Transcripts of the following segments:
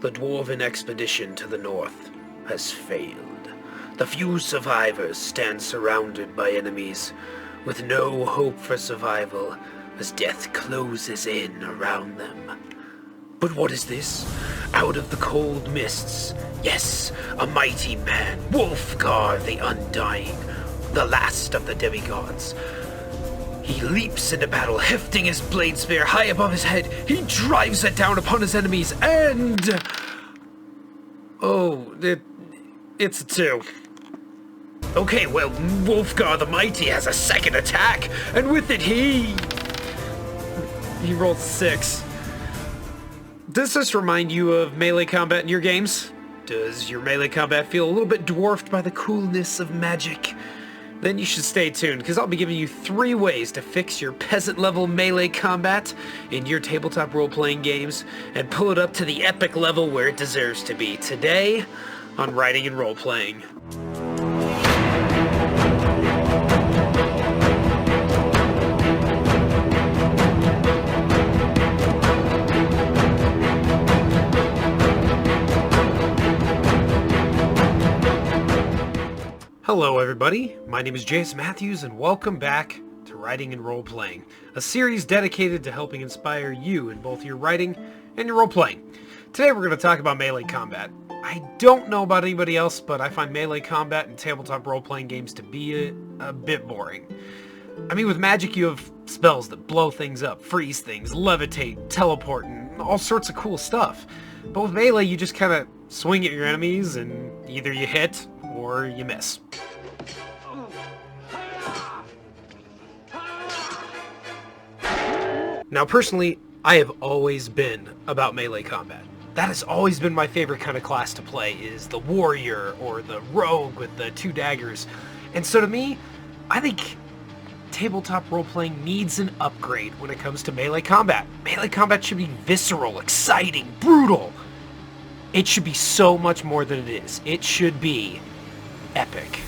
The dwarven expedition to the north has failed. The few survivors stand surrounded by enemies, with no hope for survival as death closes in around them. But what is this? Out of the cold mists, yes, a mighty man, Wolfgar the Undying, the last of the demigods. He leaps into battle, hefting his blade spear high above his head. He drives it down upon his enemies, and... oh, it's a 2. Okay, well, Wolfgar the Mighty has a second attack, and with it he rolled 6. Does this remind you of melee combat in your games? Does your melee combat feel a little bit dwarfed by the coolness of magic? Then you should stay tuned, because I'll be giving you 3 ways to fix your peasant-level melee combat in your tabletop role-playing games and pull it up to the epic level where it deserves to be. Today, on Writing and Role-Playing. Hello everybody, my name is Jason Matthews and welcome back to Writing and Role-Playing, a series dedicated to helping inspire you in both your writing and your role-playing. Today we're going to talk about melee combat. I don't know about anybody else, but I find melee combat in tabletop role-playing games to be a bit boring. I mean, with magic you have spells that blow things up, freeze things, levitate, teleport, and all sorts of cool stuff. But with melee you just kind of swing at your enemies and either you hit or you miss. Now personally, I have always been about melee combat. That has always been my favorite kind of class to play, is the warrior or the rogue with the 2 daggers. And so to me, I think tabletop role-playing needs an upgrade when it comes to melee combat. Melee combat should be visceral, exciting, brutal. It should be so much more than it is. It should be epic.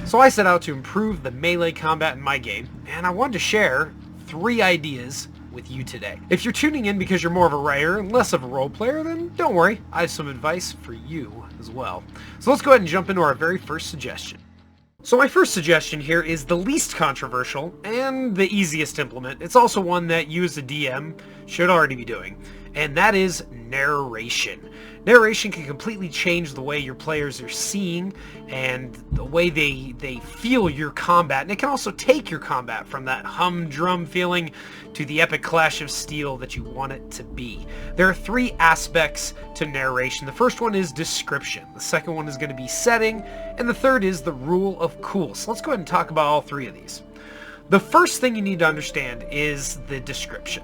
So I set out to improve the melee combat in my game, and I wanted to share 3 ideas with you today. If you're tuning in because you're more of a writer and less of a role player, then don't worry, I have some advice for you as well. So let's go ahead and jump into our very first suggestion. So my first suggestion here is the least controversial and the easiest to implement. It's also one that you as a DM should already be doing, and that is narration. Narration can completely change the way your players are seeing and the way they feel your combat, and it can also take your combat from that humdrum feeling to the epic clash of steel that you want it to be. There are 3 aspects to narration. The first one is description, the second one is going to be setting, and the third is the rule of cool. So let's go ahead and talk about all 3 of these. The first thing you need to understand is the description.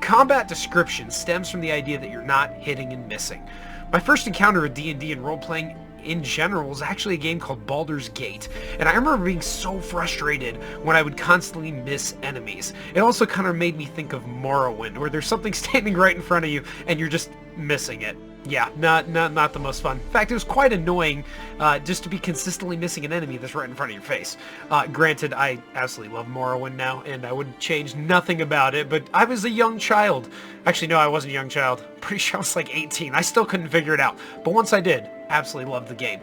Combat description stems from the idea that you're not hitting and missing. My first encounter with D&D and role-playing in general was actually a game called Baldur's Gate, and I remember being so frustrated when I would constantly miss enemies. It also kind of made me think of Morrowind, where there's something standing right in front of you and you're just missing it. Yeah, not the most fun. In fact, it was quite annoying just to be consistently missing an enemy that's right in front of your face. Granted, I absolutely love Morrowind now, and I would change nothing about it, but I was a young child. Actually, no, I wasn't a young child. Pretty sure I was like 18. I still couldn't figure it out. But once I did, absolutely loved the game.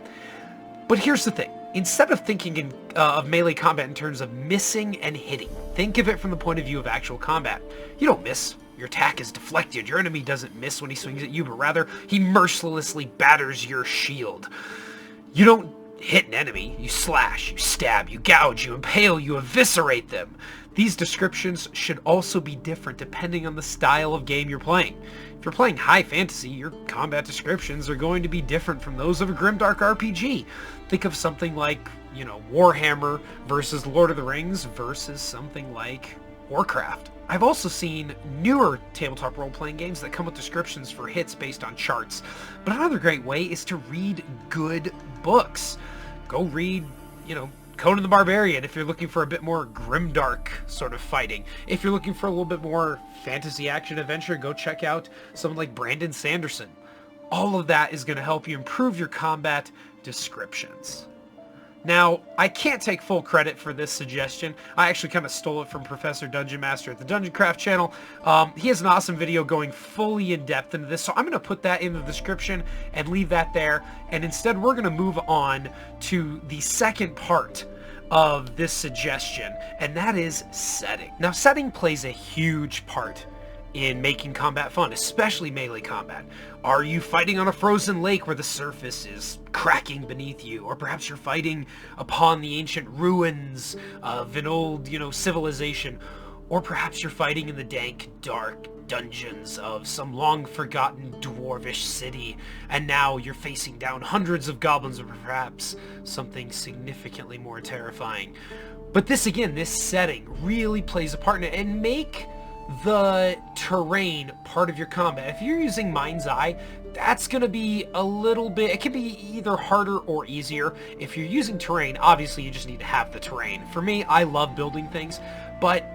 But here's the thing. Instead of thinking of melee combat in terms of missing and hitting, think of it from the point of view of actual combat. You don't miss. Your attack is deflected. Your enemy doesn't miss when he swings at you, but rather he mercilessly batters your shield. You don't hit an enemy. You slash, you stab, you gouge, you impale, you eviscerate them. These descriptions should also be different depending on the style of game you're playing. If you're playing high fantasy, your combat descriptions are going to be different from those of a grimdark RPG. Think of something like, Warhammer versus Lord of the Rings versus something like Warcraft. I've also seen newer tabletop role-playing games that come with descriptions for hits based on charts. But another great way is to read good books. Go read, Conan the Barbarian if you're looking for a bit more grimdark sort of fighting. If you're looking for a little bit more fantasy action adventure, go check out someone like Brandon Sanderson. All of that is going to help you improve your combat descriptions. Now, I can't take full credit for this suggestion. I actually kind of stole it from Professor Dungeon Master at the Dungeon Craft channel. He has an awesome video going fully in depth into this, so I'm going to put that in the description and leave that there. And instead, we're going to move on to the second part of this suggestion, and that is setting. Now, setting plays a huge part in making combat fun, especially melee combat. Are you fighting on a frozen lake where the surface is cracking beneath you? Or perhaps you're fighting upon the ancient ruins of an old, civilization. Or perhaps you're fighting in the dank, dark dungeons of some long-forgotten dwarvish city, and now you're facing down hundreds of goblins, or perhaps something significantly more terrifying. But this setting really plays a part in it, and make the terrain part of your combat. If you're using Mind's Eye, that's going to be a little bit, it can be either harder or easier. If you're using terrain, obviously you just need to have the terrain. For me, I love building things, but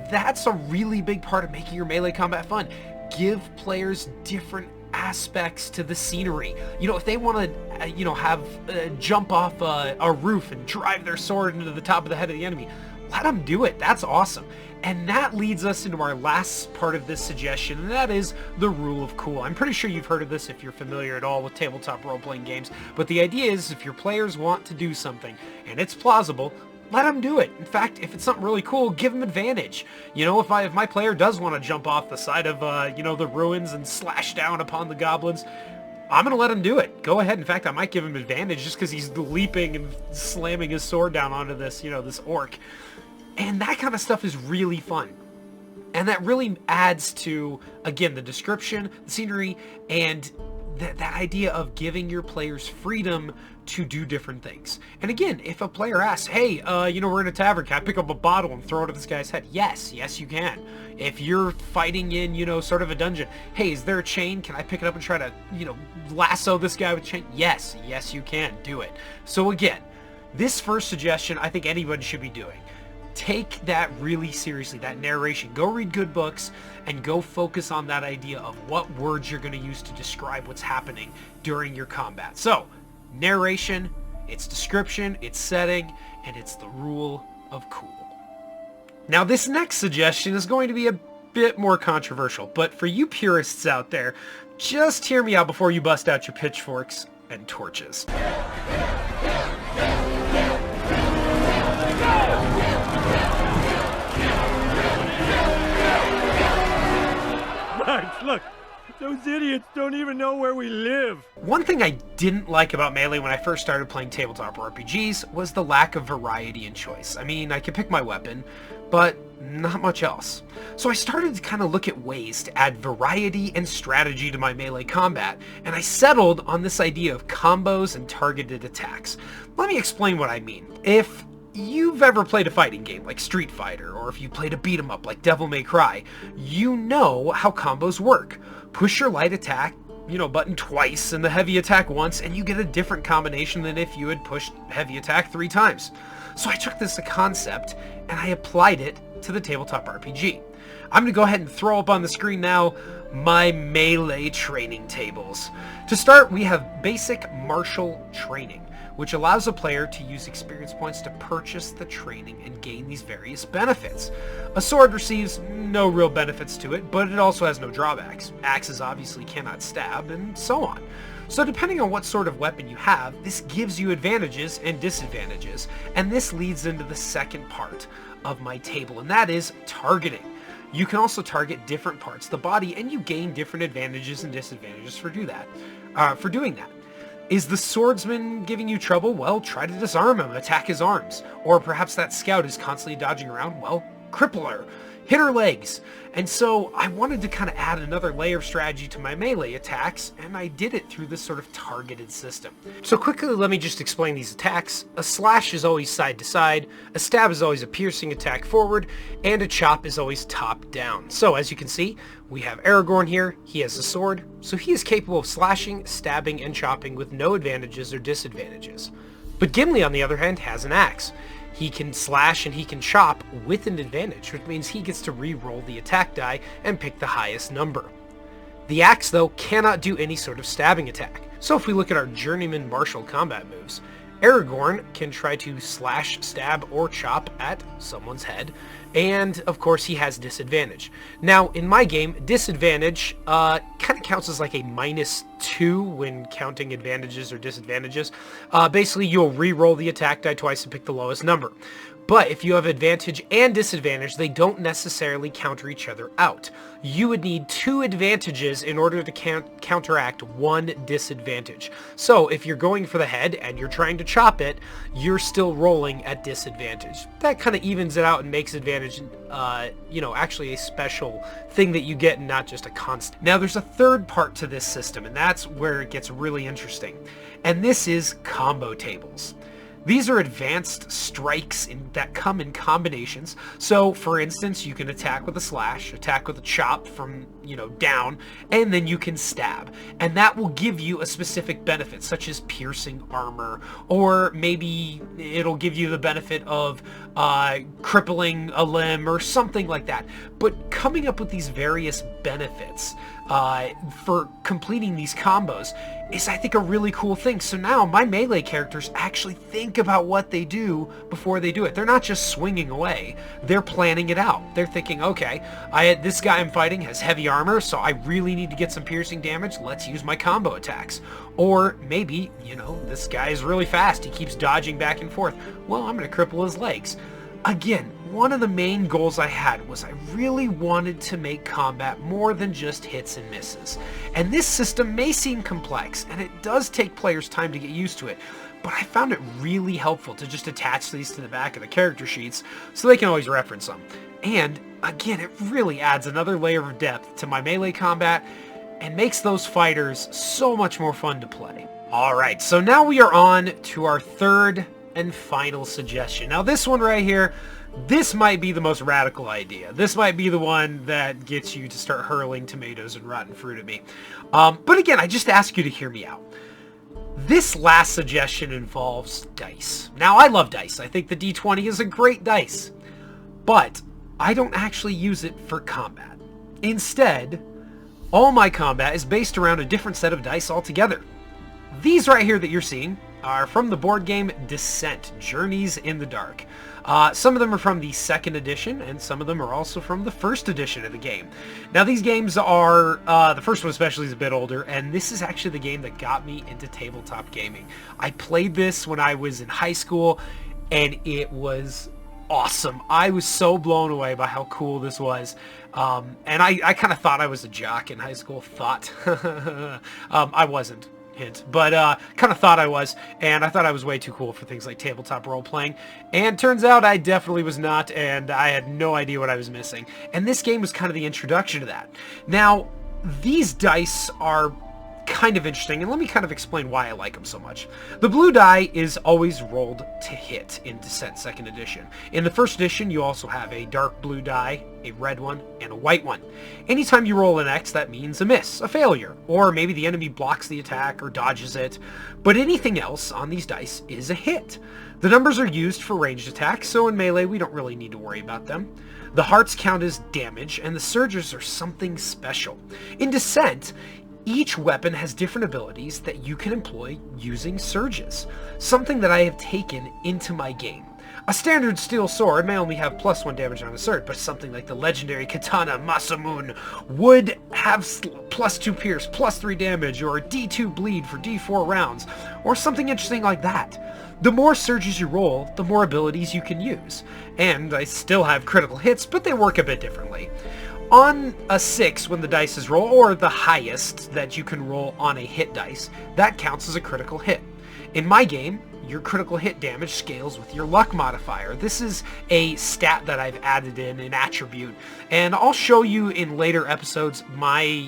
that's a really big part of making your melee combat fun. Give players different aspects to the scenery. If they want to, have jump off a roof and drive their sword into the top of the head of the enemy, let them do it. That's awesome. And that leads us into our last part of this suggestion, and that is the rule of cool. I'm pretty sure you've heard of this if you're familiar at all with tabletop role-playing games, but the idea is if your players want to do something and it's plausible, let them do it. In fact, if it's something really cool, give them advantage. If my player does want to jump off the side of, the ruins and slash down upon the goblins, I'm going to let him do it. Go ahead. In fact, I might give him advantage just because he's leaping and slamming his sword down onto this, this orc. And that kind of stuff is really fun. And that really adds to, again, the description, the scenery, and that idea of giving your players freedom to do different things. And again, if a player asks, hey, we're in a tavern, can I pick up a bottle and throw it at this guy's head? Yes, you can. If you're fighting in, sort of a dungeon, hey, is there a chain? Can I pick it up and try to, lasso this guy with a chain? Yes, you can. Do it. So again, this first suggestion, I think anybody should be doing. Take that really seriously, that narration. Go read good books and go focus on that idea of what words you're going to use to describe what's happening during your combat. So, narration, it's description, it's setting, and it's the rule of cool. Now, this next suggestion is going to be a bit more controversial, but for you purists out there, just hear me out before you bust out your pitchforks and torches. Look, those idiots don't even know where we live. One thing I didn't like about Melee when I first started playing tabletop RPGs was the lack of variety and choice. I mean, I could pick my weapon, but not much else. So I started to kind of look at ways to add variety and strategy to my melee combat, and I settled on this idea of combos and targeted attacks. Let me explain what I mean. If you've ever played a fighting game like Street Fighter, or if you played a beat-em-up like Devil May Cry, you know how combos work. Push your light attack, button twice and the heavy attack once, and you get a different combination than if you had pushed heavy attack 3 times. So I took this concept and I applied it to the tabletop RPG. I'm going to go ahead and throw up on the screen now my melee training tables. To start, we have basic martial training, which allows a player to use experience points to purchase the training and gain these various benefits. A sword receives no real benefits to it, but it also has no drawbacks. Axes obviously cannot stab, and so on. So depending on what sort of weapon you have, this gives you advantages and disadvantages, and this leads into the second part of my table, and that is targeting. You can also target different parts of the body, and you gain different advantages and disadvantages for doing that. Is the swordsman giving you trouble? Well, try to disarm him, attack his arms. Or perhaps that scout is constantly dodging around? Well, cripple her, hit her legs. And so I wanted to kind of add another layer of strategy to my melee attacks, and I did it through this sort of targeted system. So quickly, let me just explain these attacks. A slash is always side to side, a stab is always a piercing attack forward, and a chop is always top down. So as you can see, we have Aragorn here. He has a sword, so he is capable of slashing, stabbing, and chopping with no advantages or disadvantages. But Gimli, on the other hand, has an axe. He can slash and he can chop with an advantage, which means he gets to re-roll the attack die and pick the highest number. The axe, though, cannot do any sort of stabbing attack. So if we look at our journeyman martial combat moves, Aragorn can try to slash, stab, or chop at someone's head, and of course he has disadvantage. Now, in my game, disadvantage kind of counts as like a -2 when counting advantages or disadvantages. Basically, you'll re-roll the attack die twice and pick the lowest number. But if you have advantage and disadvantage, they don't necessarily counter each other out. You would need 2 advantages in order to counteract 1 disadvantage. So if you're going for the head and you're trying to chop it, you're still rolling at disadvantage. That kind of evens it out and makes advantage, actually a special thing that you get and not just a constant. Now there's a third part to this system, and that's where it gets really interesting. And this is combo tables. These are advanced strikes that come in combinations. So, for instance, you can attack with a slash, attack with a chop from, down, and then you can stab. And that will give you a specific benefit, such as piercing armor, or maybe it'll give you the benefit of crippling a limb or something like that. But coming up with these various benefits for completing these combos is, I think, a really cool thing. So now my melee characters actually think about what they do before they do it. They're not just swinging away. They're planning it out. They're thinking, okay, this guy I'm fighting has heavy armor, so I really need to get some piercing damage. Let's use my combo attacks. Or maybe, this guy is really fast. He keeps dodging back and forth. Well, I'm going to cripple his legs. Again, one of the main goals I had was I really wanted to make combat more than just hits and misses. And this system may seem complex, and it does take players time to get used to it, but I found it really helpful to just attach these to the back of the character sheets so they can always reference them. And again, it really adds another layer of depth to my melee combat and makes those fighters so much more fun to play. Alright, so now we are on to our third and final suggestion. Now this one right here, this might be the most radical idea. This might be the one that gets you to start hurling tomatoes and rotten fruit at me. But again, I just ask you to hear me out. This last suggestion involves dice. Now, I love dice. I think the D20 is a great dice. But I don't actually use it for combat. Instead, all my combat is based around a different set of dice altogether. These right here that you're seeing are from the board game Descent, Journeys in the Dark. Some of them are from the 2nd edition, and some of them are also from the 1st edition of the game. Now these games are, the first one especially is a bit older, and this is actually the game that got me into tabletop gaming. I played this when I was in high school, and it was awesome. I was so blown away by how cool this was. And I kind of thought I was a jock in high school. I wasn't. Hint, but kind of thought I was, and I thought I was way too cool for things like tabletop role-playing, and turns out I definitely was not, and I had no idea what I was missing. And this game was kind of the introduction to that. Now, these dice are kind of interesting, and let me kind of explain why I like them so much. The blue die is always rolled to hit in Descent 2nd edition. In the 1st edition, you also have a dark blue die, a red one, and a white one. Anytime you roll an X, that means a miss, a failure, or maybe the enemy blocks the attack or dodges it, but anything else on these dice is a hit. The numbers are used for ranged attacks, so in melee we don't really need to worry about them. The hearts count as damage, and the surges are something special. In Descent, each weapon has different abilities that you can employ using surges, something that I have taken into my game. A standard steel sword may only have +1 damage on a surge, but something like the legendary katana Masamune would have +2 pierce, +3 damage, or a D2 bleed for D4 rounds, or something interesting like that. The more surges you roll, the more abilities you can use. And I still have critical hits, but they work a bit differently. On a 6, when the dice is roll, or the highest that you can roll on a hit dice, that counts as a critical hit. In my game, your critical hit damage scales with your luck modifier. This is a stat that I've added in, an attribute, and I'll show you in later episodes my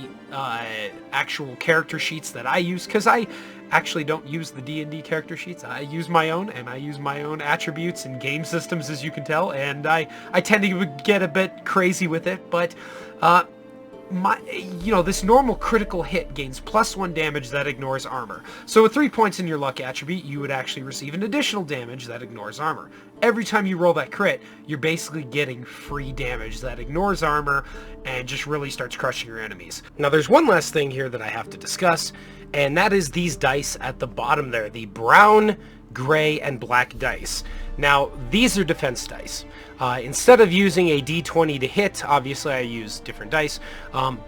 actual character sheets that I use, because I actually don't use the D&D character sheets. I use my own, and I use my own attributes and game systems, as you can tell, and I tend to get a bit crazy with it, but this normal critical hit gains +1 damage that ignores armor. So with 3 points in your luck attribute, you would actually receive an additional damage that ignores armor. Every time you roll that crit, you're basically getting free damage that ignores armor and just really starts crushing your enemies. Now there's one last thing here that I have to discuss, and that is these dice at the bottom there, the brown, gray, and black dice. Now, these are defense dice. Instead of using a d20 to hit, obviously I use different dice,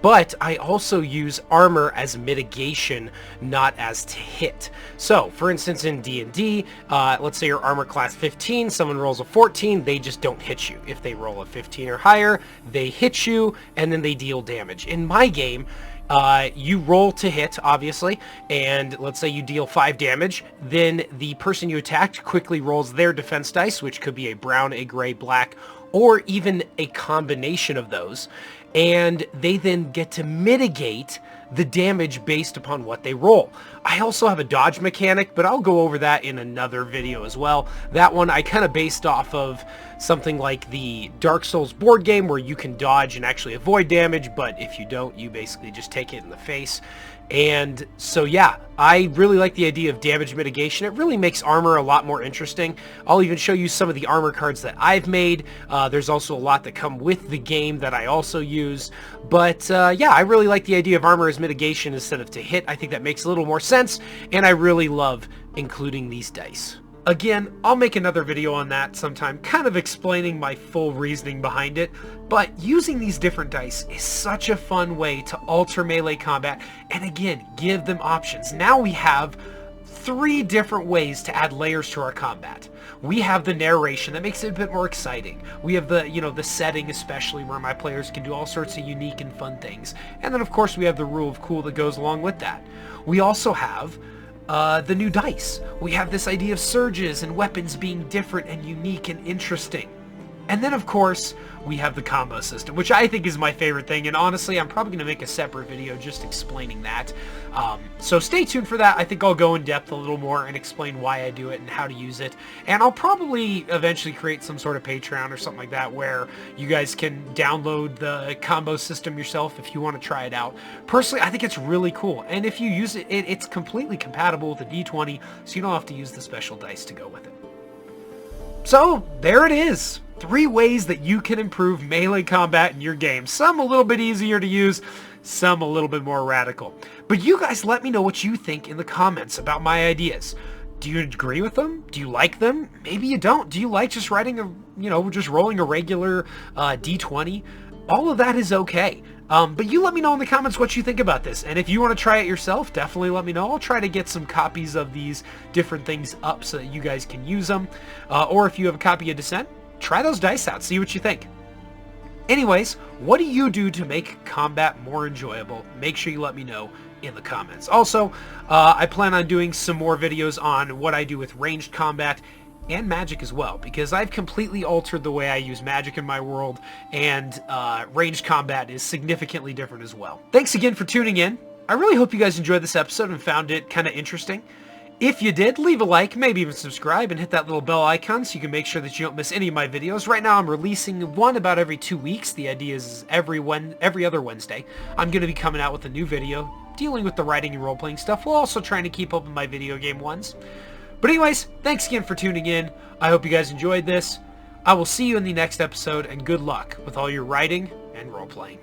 but I also use armor as mitigation, not as to hit. So, for instance, in D&D, let's say you're armor class 15, someone rolls a 14, they just don't hit you. If they roll a 15 or higher, they hit you, and then they deal damage. In my game, you roll to hit, obviously, and let's say you deal 5 damage, then the person you attacked quickly rolls their defense dice, which could be a brown, a gray, black, or even a combination of those, and they then get to mitigate the damage based upon what they roll. I also have a dodge mechanic, but I'll go over that in another video as well. That one I kind of based off of something like the Dark Souls board game where you can dodge and actually avoid damage, but if you don't, you basically just take it in the face. And so yeah, I really like the idea of damage mitigation. It really makes armor a lot more interesting. I'll even show you some of the armor cards that I've made. There's also a lot that come with the game that I also use. But yeah, I really like the idea of armor as mitigation instead of to hit. I think that makes a little more sense, and I really love including these dice. Again, I'll make another video on that sometime, kind of explaining my full reasoning behind it, but using these different dice is such a fun way to alter melee combat, and again, give them options. Now we have 3 different ways to add layers to our combat. We have the narration that makes it a bit more exciting. We have the, the setting especially, where my players can do all sorts of unique and fun things. And then of course we have the rule of cool that goes along with that. We also have the new dice. We have this idea of surges and weapons being different and unique and interesting. And then of course we have the combo system, which I think is my favorite thing, and honestly I'm probably going to make a separate video just explaining that. So stay tuned for that. I think I'll go in depth a little more and explain why I do it and how to use it, and I'll probably eventually create some sort of Patreon or something like that where you guys can download the combo system yourself if you want to try it out. Personally, I think it's really cool, and if you use it, it's completely compatible with the D20, so you don't have to use the special dice to go with it. So there it is. 3 ways that you can improve melee combat in your game. Some a little bit easier to use, some a little bit more radical. But you guys let me know what you think in the comments about my ideas. Do you agree with them? Do you like them? Maybe you don't. Do you like just writing just rolling a regular D20? All of that is okay. But you let me know in the comments what you think about this. And if you want to try it yourself, definitely let me know. I'll try to get some copies of these different things up so that you guys can use them. Or if you have a copy of Descent, try those dice out, see what you think. Anyways, what do you do to make combat more enjoyable? Make sure you let me know in the comments. Also, I plan on doing some more videos on what I do with ranged combat and magic as well, because I've completely altered the way I use magic in my world, and ranged combat is significantly different as well. Thanks again for tuning in. I really hope you guys enjoyed this episode and found it kind of interesting. If you did, leave a like, maybe even subscribe, and hit that little bell icon so you can make sure that you don't miss any of my videos. Right now I'm releasing one about every 2 weeks. The idea is every other Wednesday I'm going to be coming out with a new video dealing with the writing and role-playing stuff, while also trying to keep up with my video game ones. But anyways, thanks again for tuning in. I hope you guys enjoyed this. I will see you in the next episode, and good luck with all your writing and role-playing.